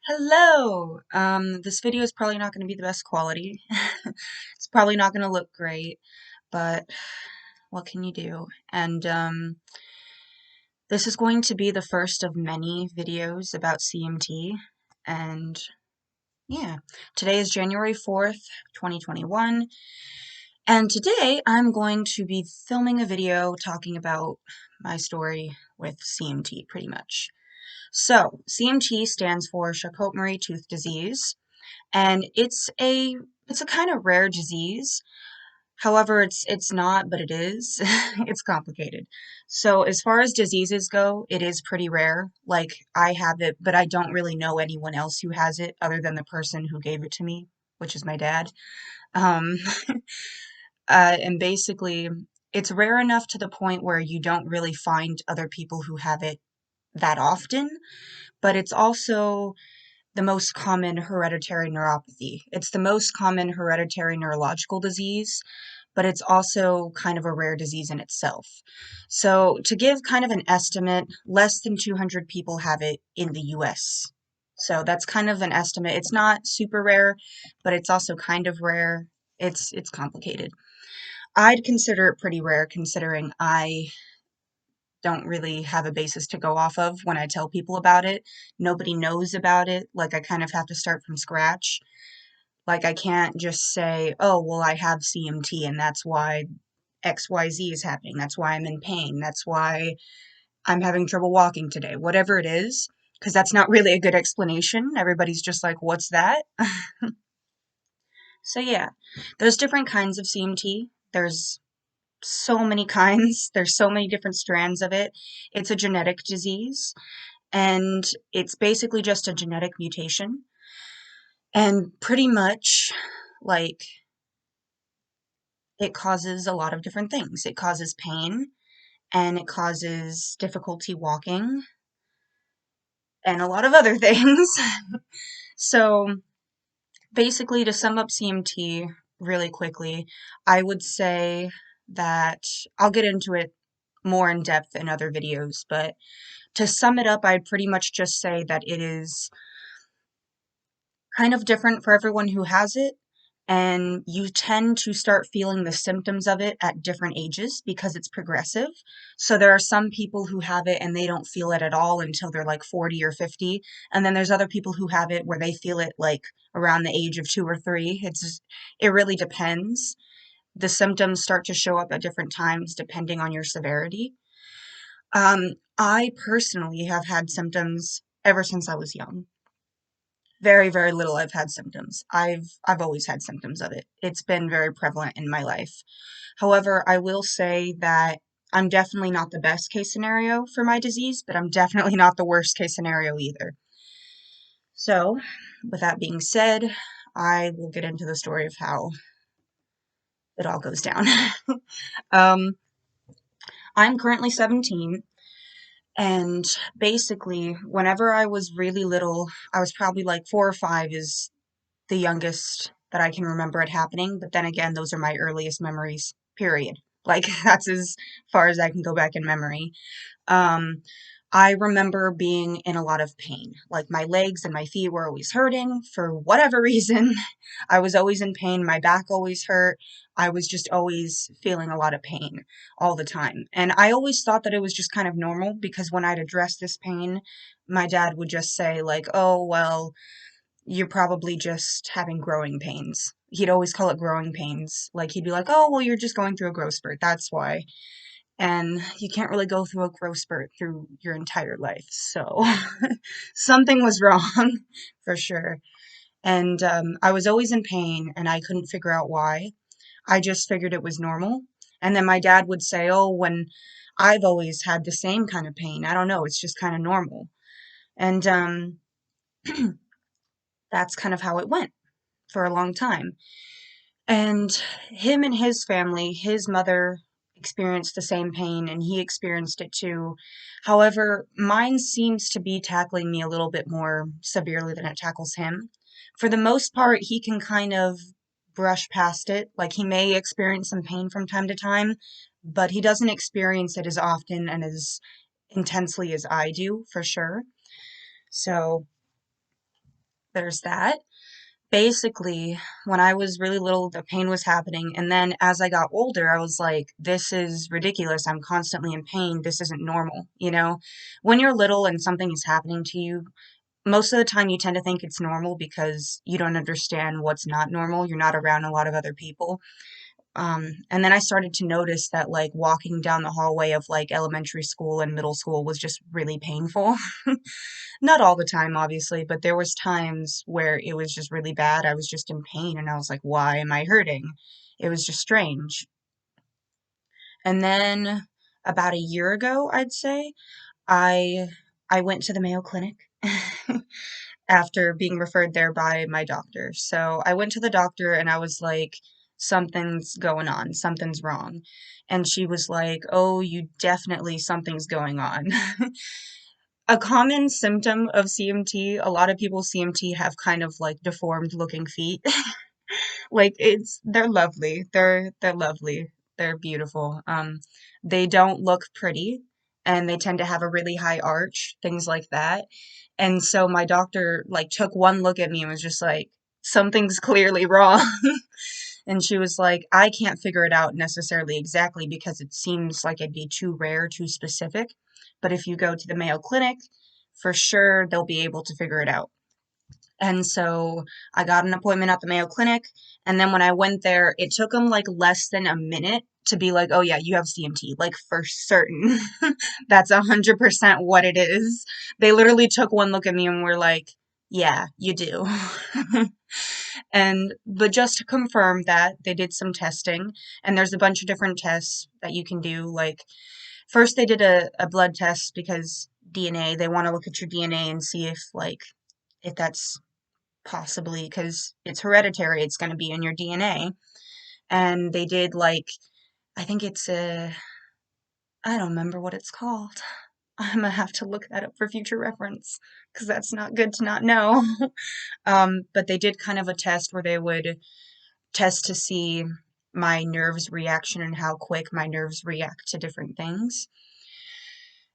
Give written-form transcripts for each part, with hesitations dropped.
Hello! This video is probably not going to be the best quality. It's probably not going to look great, but what can you do? And this is going to be the first of many videos about CMT. And yeah, today is January 4th, 2021. And today I'm going to be filming a video talking about my story with CMT, pretty much. So, CMT stands for Charcot-Marie-Tooth disease. And it's a kind of rare disease. However, it's not, but it is. It's complicated. So as far as diseases go, it is pretty rare. Like I have it, but I don't really know anyone else who has it other than the person who gave it to me, which is my dad. Um, and basically, it's rare enough to the point where you don't really find other people who have it that often, but it's also the most common hereditary neuropathy. It's the most common hereditary neurological disease, but it's also kind of a rare disease in itself. So, to give kind of an estimate, less than 200 people have it in the US. So, that's kind of an estimate. It's not super rare, but it's also kind of rare. It's complicated. I'd consider it pretty rare considering I don't really have a basis to go off of when I tell people about it. Nobody knows about it. Like, I kind of have to start from scratch. Like, I can't just say, oh, well, I have CMT and that's why XYZ is happening. That's why I'm in pain. That's why I'm having trouble walking today. Whatever it is, because that's not really a good explanation. Everybody's just like, what's that? So, yeah, there's different kinds of CMT. There's so many kinds. There's so many different strands of it. It's a genetic disease. And it's basically just a genetic mutation. And pretty much, like, it causes a lot of different things. It causes pain, and it causes difficulty walking, and a lot of other things. So, basically, to sum up CMT really quickly, I would say that I'll get into it more in depth in other videos, but to sum it up, I'd pretty much just say that it is kind of different for everyone who has it, and you tend to start feeling the symptoms of it at different ages because it's progressive. So there are some people who have it and they don't feel it at all until they're like 40 or 50, and then there's other people who have it where they feel it like around the age of 2 or 3. It really depends. The symptoms start to show up at different times depending on your severity. I personally have had symptoms ever since I was young. Very, very little I've had symptoms. I've always had symptoms of it. It's been very prevalent in my life. However, I will say that I'm definitely not the best case scenario for my disease, but I'm definitely not the worst case scenario either. So, with that being said, I will get into the story of how it all goes down. um, I'm currently 17, and basically, whenever I was really little, I was probably like 4 or 5 is the youngest that I can remember it happening, but then again, those are my earliest memories, period. Like, that's as far as I can go back in memory. Um, I remember being in a lot of pain. Like, my legs and my feet were always hurting for whatever reason. I was always in pain. My back always hurt. I was just always feeling a lot of pain all the time. And I always thought that it was just kind of normal because when I'd address this pain, my dad would just say, like, oh, well, you're probably just having growing pains. He'd always call it growing pains. Like, he'd be like, oh, well, you're just going through a growth spurt. That's why. And you can't really go through a growth spurt through your entire life. So something was wrong for sure. And I was always in pain and I couldn't figure out why. I just figured it was normal. And then my dad would say, oh, when I've always had the same kind of pain. I don't know. It's just kind of normal. And that's kind of how it went for a long time. And him and his family, his mother experienced the same pain and he experienced it too. However, mine seems to be tackling me a little bit more severely than it tackles him. For the most part, he can kind of brush past it. Like he may experience some pain from time to time, but he doesn't experience it as often and as intensely as I do, for sure. So there's that. Basically, when I was really little, the pain was happening. And then as I got older, I was like, this is ridiculous. I'm constantly in pain. This isn't normal. When you're little and something is happening to you, most of the time you tend to think it's normal because you don't understand what's not normal. You're not around a lot of other people. And then I started to notice that like walking down the hallway of like elementary school and middle school was just really painful. Not all the time, obviously, but there was times where it was just really bad. I was just in pain and I was like, why am I hurting? It was just strange. And then about a year ago, I'd say, I I went to the Mayo Clinic after being referred there by my doctor. So I went to the doctor and I was like, something's going on, something's wrong. And she was like, oh, you definitely, something's going on. A common symptom of CMT, a lot of people with CMT have kind of like deformed looking feet. Like they're lovely. They're lovely. They're beautiful. They don't look pretty and they tend to have a really high arch, things like that. And so my doctor like took one look at me and was just like, something's clearly wrong. And she was like, I can't figure it out necessarily exactly because it seems like it'd be too rare, too specific. But if you go to the Mayo Clinic, for sure they'll be able to figure it out. And so I got an appointment at the Mayo Clinic. And then when I went there, it took them like less than a minute to be like, oh yeah, you have CMT, like for certain. That's 100% what it is. They literally took one look at me and were like, yeah, you do. But just to confirm that, they did some testing, and there's a bunch of different tests that you can do. Like, first they did a blood test because DNA, they want to look at your DNA and see if that's possibly because it's hereditary, it's going to be in your DNA. And they did like, I think it's I don't remember what it's called. I'm gonna have to look that up for future reference because that's not good to not know. But they did kind of a test where they would test to see my nerves reaction and how quick my nerves react to different things.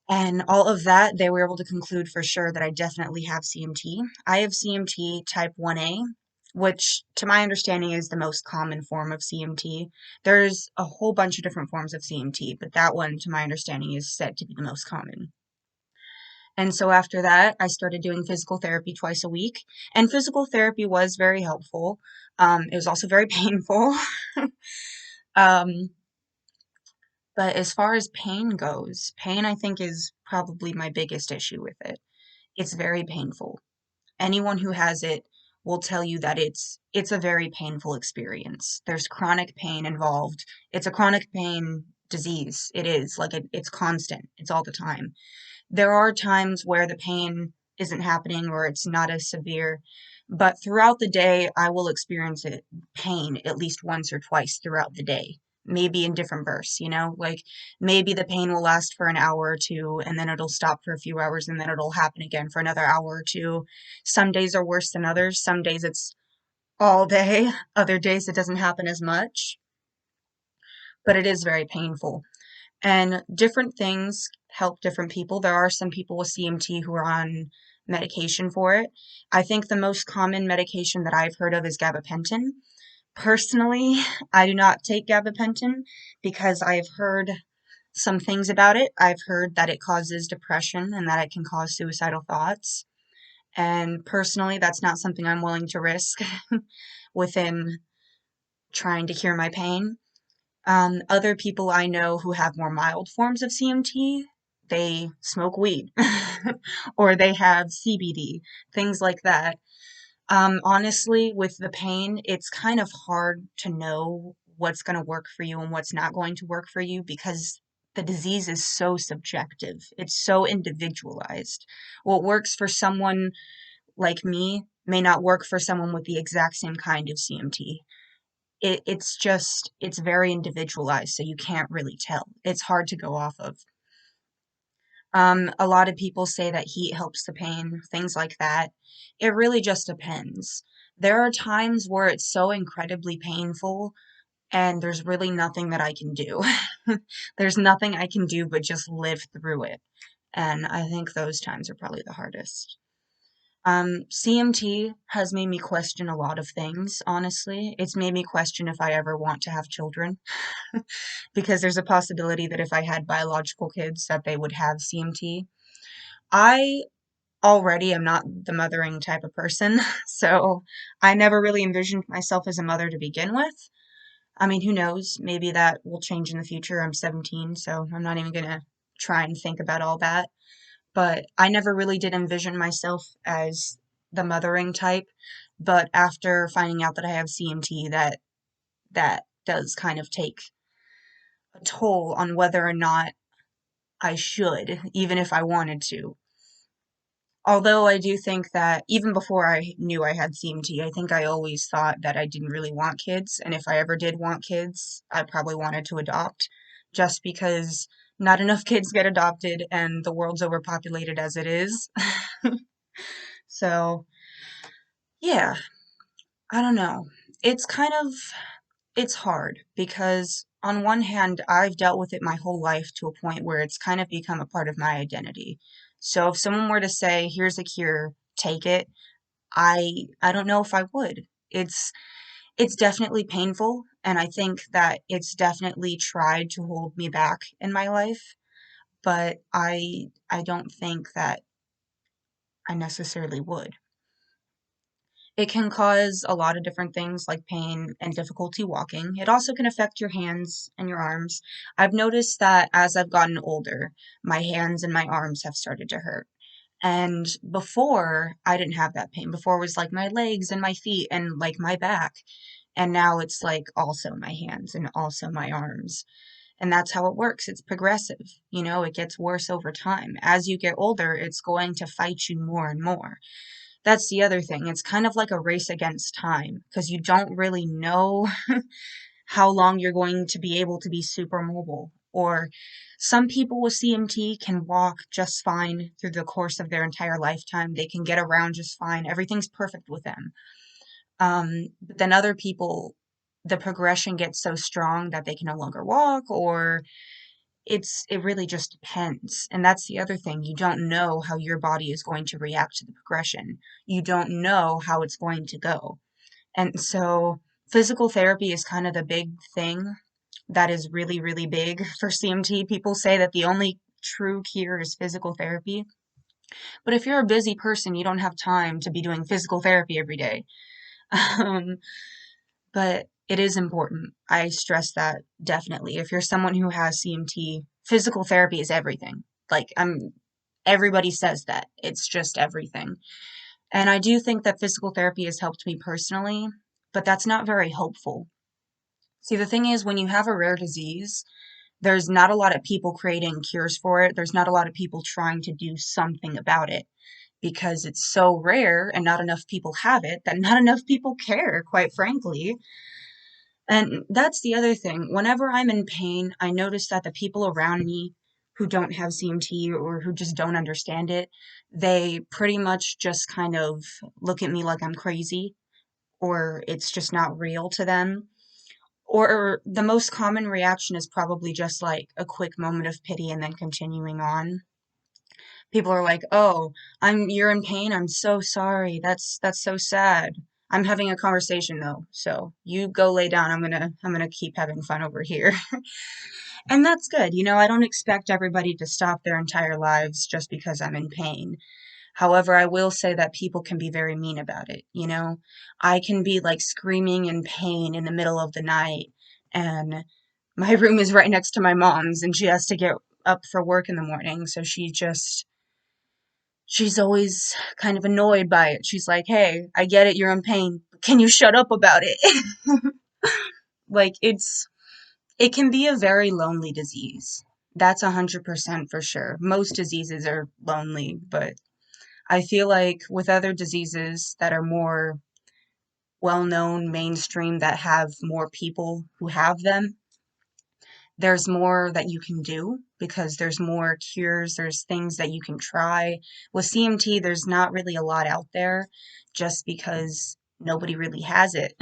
And all of that, they were able to conclude for sure that I definitely have CMT. I have CMT type 1A, which to my understanding is the most common form of CMT. There's a whole bunch of different forms of CMT, but that one, to my understanding, is said to be the most common. And so after that, I started doing physical therapy twice a week. And physical therapy was very helpful. It was also very painful. um, but as far as pain goes, pain I think is probably my biggest issue with it. It's very painful. Anyone who has it will tell you that it's a very painful experience. There's chronic pain involved. It's a chronic pain disease. It is like it's constant. It's all the time. There are times where the pain isn't happening or it's not as severe, but throughout the day, I will experience pain at least once or twice throughout the day. Maybe in different bursts, like maybe the pain will last for an hour or two and then it'll stop for a few hours and then it'll happen again for another hour or two. Some days are worse than others. Some days it's all day. Other days it doesn't happen as much, but it is very painful. And different things help different people. There are some people with CMT who are on medication for it. I think the most common medication that I've heard of is gabapentin. Personally, I do not take gabapentin because I've heard some things about it. I've heard that it causes depression and that it can cause suicidal thoughts. And personally, that's not something I'm willing to risk within trying to cure my pain. Other people I know who have more mild forms of CMT, they smoke weed or they have CBD, things like that. Honestly, with the pain, it's kind of hard to know what's going to work for you and what's not going to work for you because the disease is so subjective. It's so individualized. What works for someone like me may not work for someone with the exact same kind of CMT. It's very individualized, so you can't really tell. It's hard to go off of. A lot of people say that heat helps the pain, things like that. It really just depends. There are times where it's so incredibly painful and there's really nothing that I can do. There's nothing I can do but just live through it. And I think those times are probably the hardest. CMT has made me question a lot of things, honestly. It's made me question if I ever want to have children, because there's a possibility that if I had biological kids that they would have CMT. I already am not the mothering type of person, so I never really envisioned myself as a mother to begin with. I mean, who knows? Maybe that will change in the future. I'm 17, so I'm not even gonna try and think about all that. But I never really did envision myself as the mothering type. But after finding out that I have CMT, that does kind of take a toll on whether or not I should, even if I wanted to. Although I do think that even before I knew I had CMT, I think I always thought that I didn't really want kids. And if I ever did want kids, I probably wanted to adopt just because not enough kids get adopted and the world's overpopulated as it is. So, yeah, I don't know. It's kind of it's hard because on one hand, I've dealt with it my whole life to a point where it's kind of become a part of my identity. So if someone were to say, "Here's a cure, take it," I don't know if I would. It's definitely painful, and I think that it's definitely tried to hold me back in my life, but I don't think that I necessarily would. It can cause a lot of different things like pain and difficulty walking. It also can affect your hands and your arms. I've noticed that as I've gotten older, my hands and my arms have started to hurt. And before, I didn't have that pain. Before it was like my legs and my feet and like my back. And now it's like also my hands and also my arms. And that's how it works. It's progressive. It gets worse over time. As you get older, it's going to fight you more and more. That's the other thing. It's kind of like a race against time because you don't really know how long you're going to be able to be super mobile. Or some people with CMT can walk just fine through the course of their entire lifetime. They can get around just fine. Everything's perfect with them. But then other people, the progression gets so strong that they can no longer walk, or it really just depends. And that's the other thing. You don't know how your body is going to react to the progression. You don't know how it's going to go. And so physical therapy is kind of the big thing that is really, really big for CMT. People say that the only true cure is physical therapy. But if you're a busy person, you don't have time to be doing physical therapy every day. Um, but it is important. I stress that definitely. If you're someone who has CMT, physical therapy is everything. Like everybody says that. It's just everything. And I do think that physical therapy has helped me personally, but that's not very hopeful. See, the thing is, when you have a rare disease, there's not a lot of people creating cures for it. There's not a lot of people trying to do something about it because it's so rare and not enough people have it that not enough people care, quite frankly. And that's the other thing. Whenever I'm in pain, I notice that the people around me who don't have CMT or who just don't understand it, they pretty much just kind of look at me like I'm crazy or it's just not real to them. Or the most common reaction is probably just like a quick moment of pity and then continuing on. People are like, "Oh, you're in pain. I'm so sorry. That's so sad." I'm having a conversation though, so you go lay down. I'm gonna keep having fun over here. And that's good. I don't expect everybody to stop their entire lives just because I'm in pain. However, I will say that people can be very mean about it. I can be like screaming in pain in the middle of the night, and my room is right next to my mom's, and she has to get up for work in the morning, so she's always kind of annoyed by it. She's like, "Hey, I get it, you're in pain, but can you shut up about it?" Like it can be a very lonely disease. That's 100% for sure. Most diseases are lonely, but I feel like with other diseases that are more well-known, mainstream, that have more people who have them, there's more that you can do because there's more cures, there's things that you can try. With CMT, there's not really a lot out there just because nobody really has it.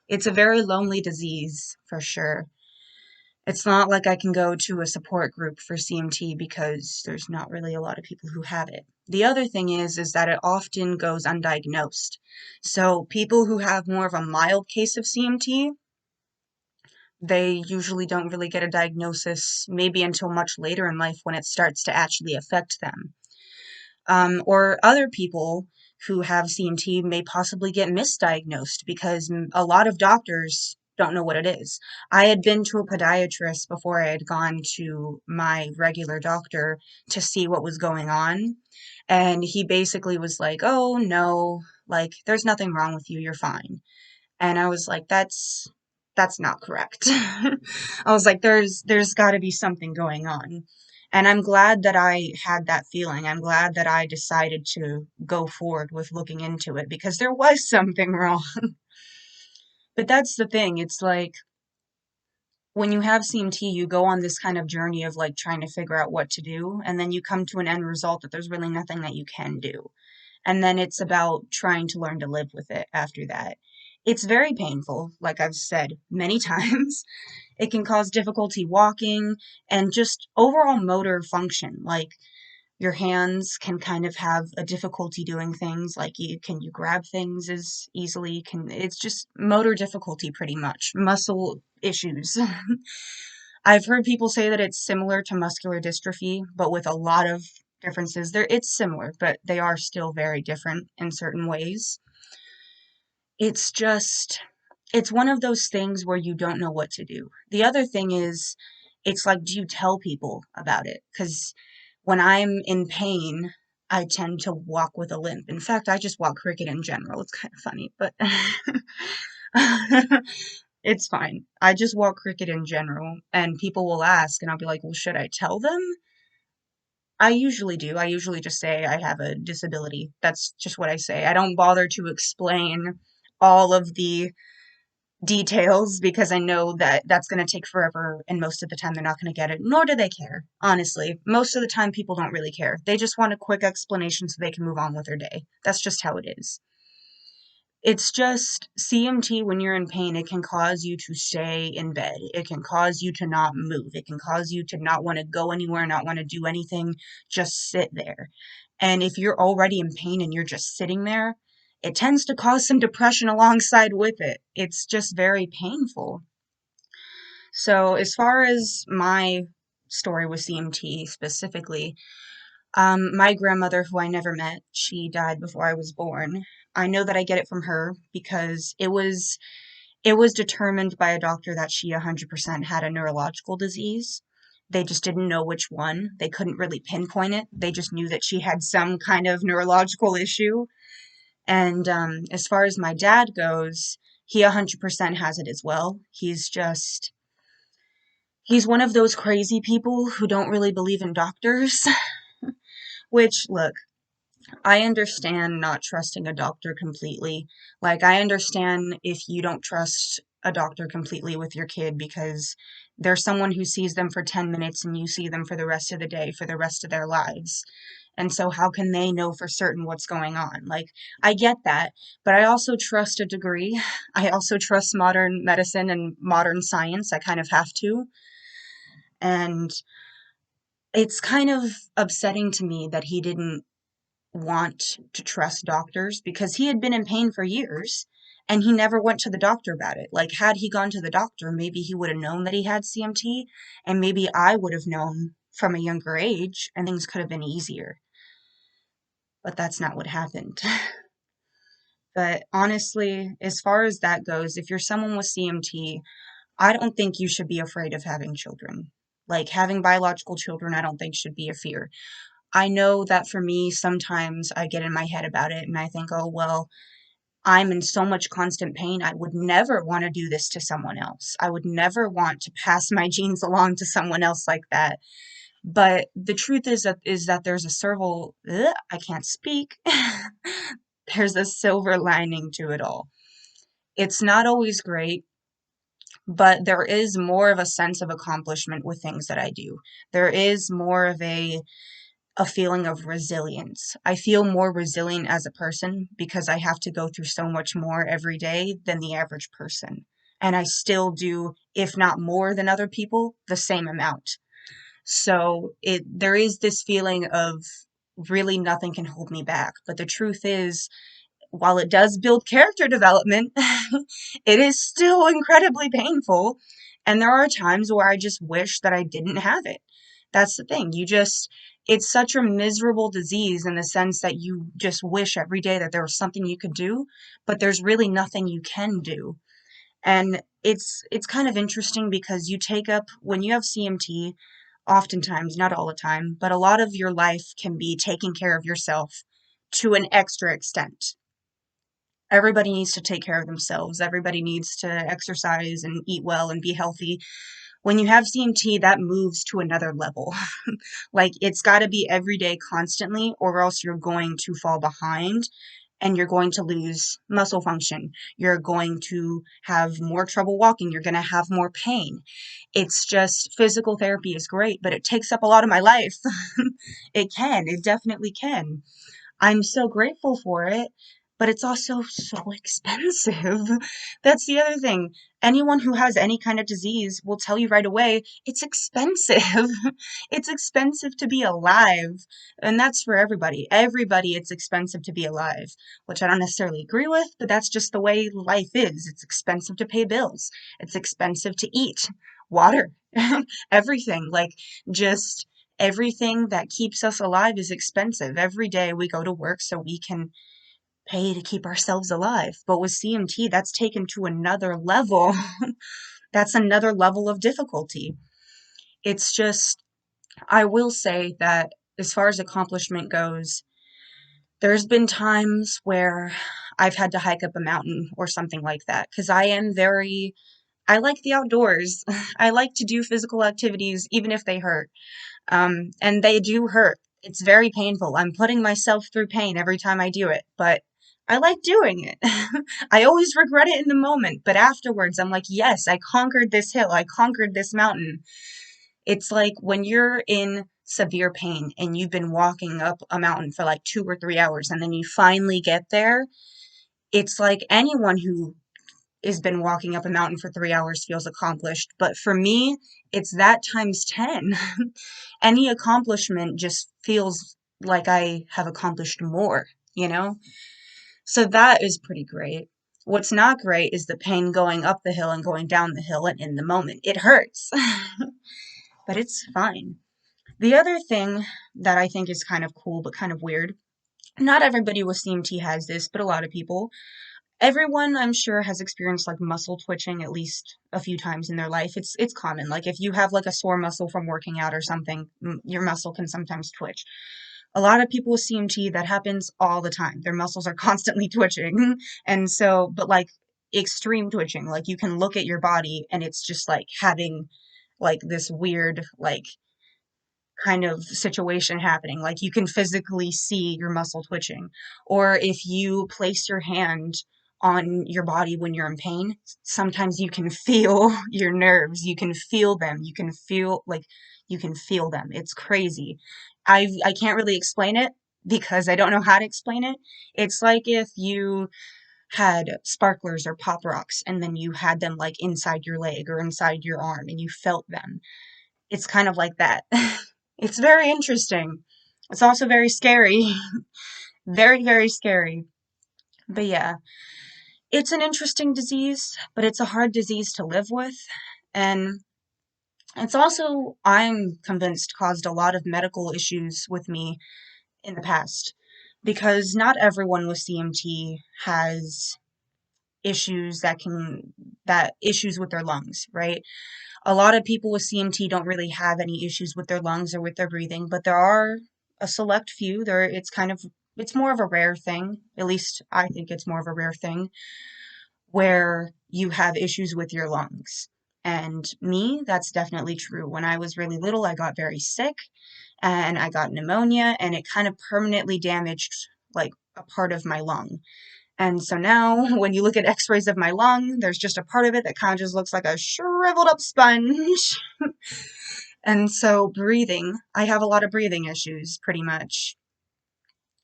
It's a very lonely disease for sure. It's not like I can go to a support group for CMT because there's not really a lot of people who have it. The other thing is that it often goes undiagnosed. So people who have more of a mild case of CMT, they usually don't really get a diagnosis maybe until much later in life when it starts to actually affect them. Or other people who have CMT may possibly get misdiagnosed because a lot of doctors don't know what it is. I had been to a podiatrist before I had gone to my regular doctor to see what was going on. And he basically was like, oh, no, like, there's nothing wrong with you. You're fine. And I was like, that's not correct. I was like, there's got to be something going on. And I'm glad that I had that feeling. I'm glad that I decided to go forward with looking into it because there was something wrong. But that's the thing. It's like when you have CMT, you go on this kind of journey of like trying to figure out what to do, and then you come to an end result that there's really nothing that you can do. And then it's about trying to learn to live with it after that. It's very painful, like I've said many times. It can cause difficulty walking and just overall motor function. Like your hands can kind of have a difficulty doing things. Like you grab things as easily? Can it's just motor difficulty pretty much. Muscle issues. I've heard people say that it's similar to muscular dystrophy, but with a lot of differences. It's similar, but they are still very different in certain ways. It's just, it's one of those things where you don't know what to do. The other thing is, it's like, do you tell people about it? Because when I'm in pain, I tend to walk with a limp. In fact, I just walk crooked in general. It's kind of funny, but it's fine. I just walk crooked in general, and people will ask, and I'll be like, well, should I tell them? I usually do. I usually just say I have a disability. That's just what I say. I don't bother to explain all of the details because I know that that's going to take forever and most of the time they're not going to get it, nor do they care. Honestly, most of the time people don't really care. They just want a quick explanation so they can move on with their day. That's just how it is. It's just CMT when you're in pain, it can cause you to stay in bed. It can cause you to not move. It can cause you to not want to go anywhere, not want to do anything, just sit there. And if you're already in pain and you're just sitting there, it tends to cause some depression alongside with it. It's just very painful. So, as far as my story with CMT specifically, my grandmother, who I never met, she died before I was born. I know that I get it from her because it was determined by a doctor that she 100% had a neurological disease. They just didn't know which one. They couldn't really pinpoint it. They just knew that she had some kind of neurological issue. And as far as my dad goes, he 100% has it as well. He's one of those crazy people who don't really believe in doctors, which, look, I understand not trusting a doctor completely. Like, I understand if you don't trust a doctor completely with your kid because there's someone who sees them for 10 minutes and you see them for the rest of the day, for the rest of their lives. And so, how can they know for certain what's going on? Like, I get that, but I also trust a degree. I also trust modern medicine and modern science. I kind of have to. And it's kind of upsetting to me that he didn't want to trust doctors because he had been in pain for years and he never went to the doctor about it. Like, had he gone to the doctor, maybe he would have known that he had CMT and maybe I would have known from a younger age and things could have been easier. But that's not what happened. But honestly, as far as that goes, if you're someone with CMT, I don't think you should be afraid of having children. Like, having biological children, I don't think should be a fear. I know that for me, sometimes I get in my head about it and I think, oh, well, I'm in so much constant pain. I would never want to do this to someone else. I would never want to pass my genes along to someone else like that. But the truth is that there's a I can't speak. There's a silver lining to it all. It's not always great, but there is more of a sense of accomplishment with things that I do. There is more of a feeling of resilience. I feel more resilient as a person because I have to go through so much more every day than the average person. And I still do, if not more than other people, the same amount. So there is this feeling of really nothing can hold me back. But the truth is, while it does build character development, it is still incredibly painful. And there are times where I just wish that I didn't have it. That's the thing. It's such a miserable disease in the sense that you just wish every day that there was something you could do, but there's really nothing you can do. And it's kind of interesting because when you have CMT, oftentimes, not all the time, but a lot of your life can be taking care of yourself to an extra extent. Everybody needs to take care of themselves. Everybody needs to exercise and eat well and be healthy. When you have CMT, that moves to another level. Like it's got to be every day constantly, or else you're going to fall behind and you're going to lose muscle function. You're going to have more trouble walking. You're going to have more pain. It's just physical therapy is great, but it takes up a lot of my life. It definitely can. I'm so grateful for it, but it's also so expensive. That's the other thing. Anyone who has any kind of disease will tell you right away, it's expensive. It's expensive to be alive. And that's for everybody. Everybody, it's expensive to be alive, which I don't necessarily agree with, but that's just the way life is. It's expensive to pay bills. It's expensive to eat, water, everything. Like, just everything that keeps us alive is expensive. Every day we go to work so we can pay to keep ourselves alive. But with CMT, that's taken to another level. That's another level of difficulty. It's just, I will say that as far as accomplishment goes, there's been times where I've had to hike up a mountain or something like that because I like the outdoors. I like to do physical activities even if they hurt. And they do hurt. It's very painful. I'm putting myself through pain every time I do it, but I like doing it. I always regret it in the moment, but afterwards I'm like, yes, I conquered this hill. I conquered this mountain. It's like when you're in severe pain and you've been walking up a mountain for like 2 or 3 hours and then you finally get there. It's like anyone who has been walking up a mountain for 3 hours feels accomplished. But for me, it's that times 10. Any accomplishment just feels like I have accomplished more, you know? So that is pretty great. What's not great is the pain going up the hill and going down the hill and in the moment. It hurts, but it's fine. The other thing that I think is kind of cool but kind of weird, not everybody with CMT has this, but a lot of people. Everyone, I'm sure, has experienced like muscle twitching at least a few times in their life. It's common. Like if you have like a sore muscle from working out or something, your muscle can sometimes twitch. A lot of people with CMT, that happens all the time. Their muscles are constantly twitching. And so, but like extreme twitching, like you can look at your body and it's just like having like this weird, like kind of situation happening. Like you can physically see your muscle twitching. Or if you place your hand on your body when you're in pain, sometimes you can feel your nerves. You can feel them. You can feel them. It's crazy. I can't really explain it because I don't know how to explain it. It's like if you had sparklers or pop rocks and then you had them like inside your leg or inside your arm and you felt them. It's kind of like that. It's very interesting. It's also very scary. Very, very scary. But yeah, it's an interesting disease, but it's a hard disease to live with. And it's also, I'm convinced, caused a lot of medical issues with me in the past. Because not everyone with CMT has issues with their lungs, right? A lot of people with CMT don't really have any issues with their lungs or with their breathing, but there are a select few. It's more of a rare thing. At least I think it's more of a rare thing where you have issues with your lungs. And me, that's definitely true. When I was really little, I got very sick and I got pneumonia and it kind of permanently damaged like a part of my lung. And so now when you look at x-rays of my lung, there's just a part of it that kind of just looks like a shriveled up sponge. And so breathing, I have a lot of breathing issues, pretty much.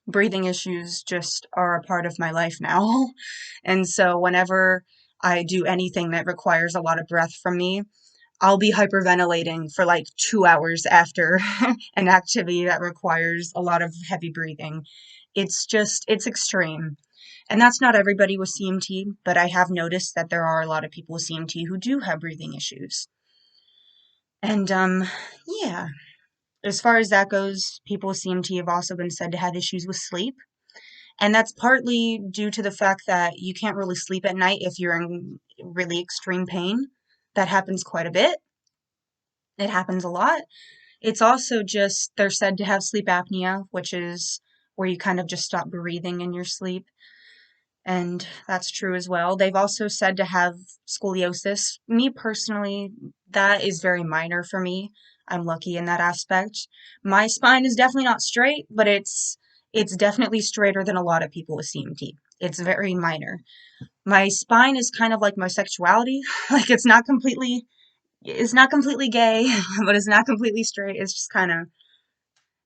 Breathing issues just are a part of my life now. And so whenever I do anything that requires a lot of breath from me, I'll be hyperventilating for like 2 hours after an activity that requires a lot of heavy breathing. It's extreme. And that's not everybody with CMT, but I have noticed that there are a lot of people with CMT who do have breathing issues. And yeah, as far as that goes, people with CMT have also been said to have issues with sleep. And that's partly due to the fact that you can't really sleep at night if you're in really extreme pain. That happens quite a bit. It happens a lot. It's also just, they're said to have sleep apnea, which is where you kind of just stop breathing in your sleep. And that's true as well. They've also said to have scoliosis. Me personally, that is very minor for me. I'm lucky in that aspect. My spine is definitely not straight, but it's definitely straighter than a lot of people with CMT. It's very minor. My spine is kind of like my sexuality. Like it's not completely gay, but it's not completely straight. It's kind of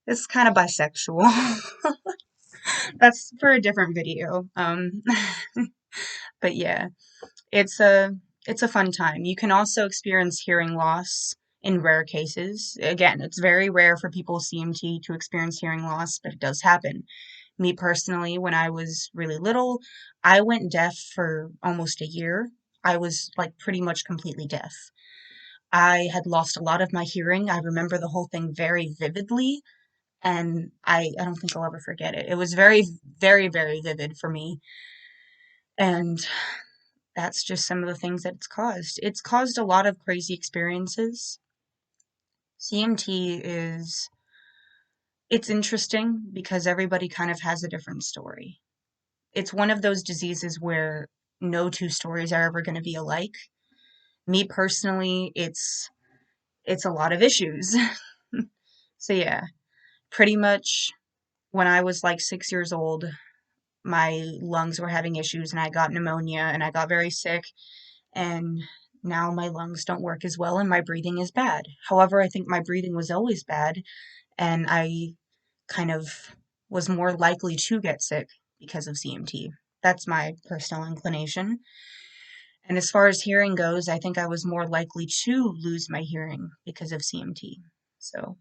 bisexual. That's for a different video. But yeah, it's a it's a fun time. You can also experience hearing loss in rare cases. Again, it's very rare for people with CMT to experience hearing loss, but it does happen. Me personally, when I was really little, I went deaf for almost a year. I was like pretty much completely deaf. I had lost a lot of my hearing. I remember the whole thing very vividly, and I don't think I'll ever forget it. It was very, very, very vivid for me. And that's just some of the things that it's caused. It's caused a lot of crazy experiences. CMT it's interesting because everybody kind of has a different story. It's one of those diseases where no two stories are ever going to be alike. Me personally, it's a lot of issues. So yeah, pretty much when I was like 6 years old, my lungs were having issues and I got pneumonia and I got very sick, and now my lungs don't work as well and my breathing is bad. However, I think my breathing was always bad, and I kind of was more likely to get sick because of CMT. That's my personal inclination. And as far as hearing goes, I think I was more likely to lose my hearing because of CMT. So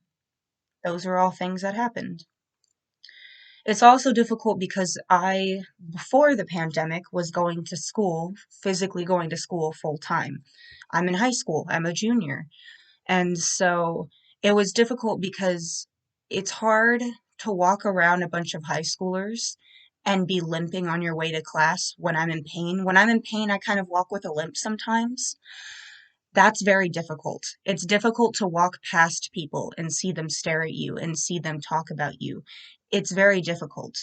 those are all things that happened. It's also difficult because before the pandemic, was going to school, physically going to school full time. I'm in high school, I'm a junior. And so it was difficult because it's hard to walk around a bunch of high schoolers and be limping on your way to class when I'm in pain. When I'm in pain, I kind of walk with a limp sometimes. That's very difficult. It's difficult to walk past people and see them stare at you and see them talk about you. It's very difficult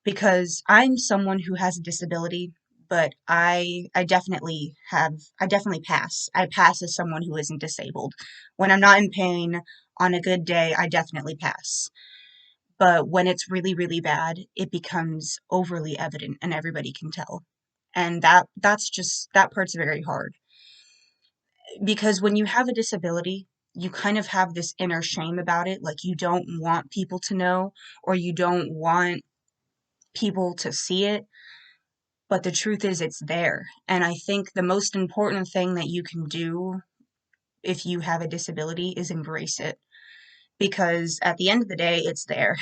because I'm someone who has a disability, but I definitely pass. I pass as someone who isn't disabled. When I'm not in pain, on a good day, I definitely pass. But when it's really, really bad, it becomes overly evident and everybody can tell. And that part's very hard because when you have a disability, you kind of have this inner shame about it. Like you don't want people to know, or you don't want people to see it. But the truth is, it's there. And I think the most important thing that you can do if you have a disability is embrace it. Because at the end of the day, it's there.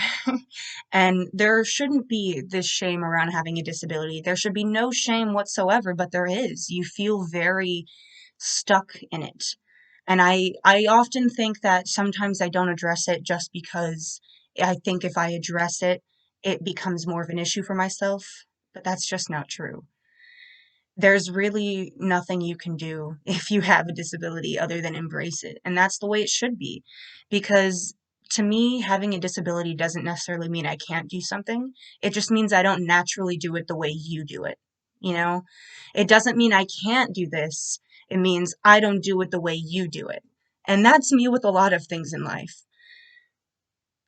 And there shouldn't be this shame around having a disability. There should be no shame whatsoever, but there is. You feel very stuck in it. And I often think that sometimes I don't address it just because I think if I address it, it becomes more of an issue for myself. But that's just not true. There's really nothing you can do if you have a disability other than embrace it. And that's the way it should be. Because to me, having a disability doesn't necessarily mean I can't do something. It just means I don't naturally do it the way you do it. You know, it doesn't mean I can't do this. It means I don't do it the way you do it. And that's me with a lot of things in life.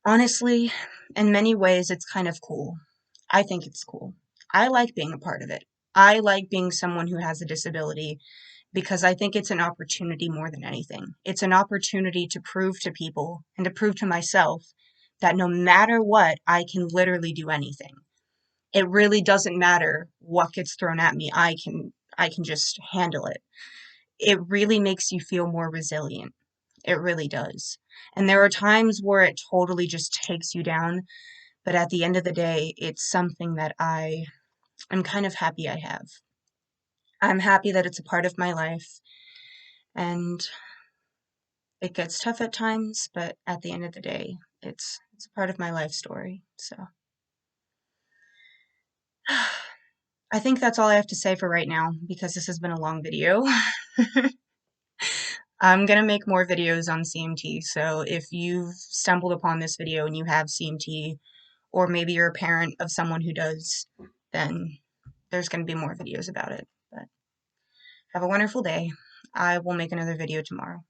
Honestly, in many ways, it's kind of cool. I think it's cool. I like being a part of it. I like being someone who has a disability because I think it's an opportunity more than anything. It's an opportunity to prove to people and to prove to myself that no matter what, I can literally do anything. It really doesn't matter what gets thrown at me. I can just handle it. it really makes you feel more resilient. It really does. And there are times where it totally just takes you down, but at the end of the day, it's something that I'm kind of happy I have. I'm happy that it's a part of my life, and it gets tough at times, but at the end of the day, it's a part of my life story. So I think that's all I have to say for right now because this has been a long video. I'm gonna make more videos on CMT, so if you've stumbled upon this video and you have CMT, or maybe you're a parent of someone who does, then there's gonna be more videos about it. But have a wonderful day. I will make another video tomorrow.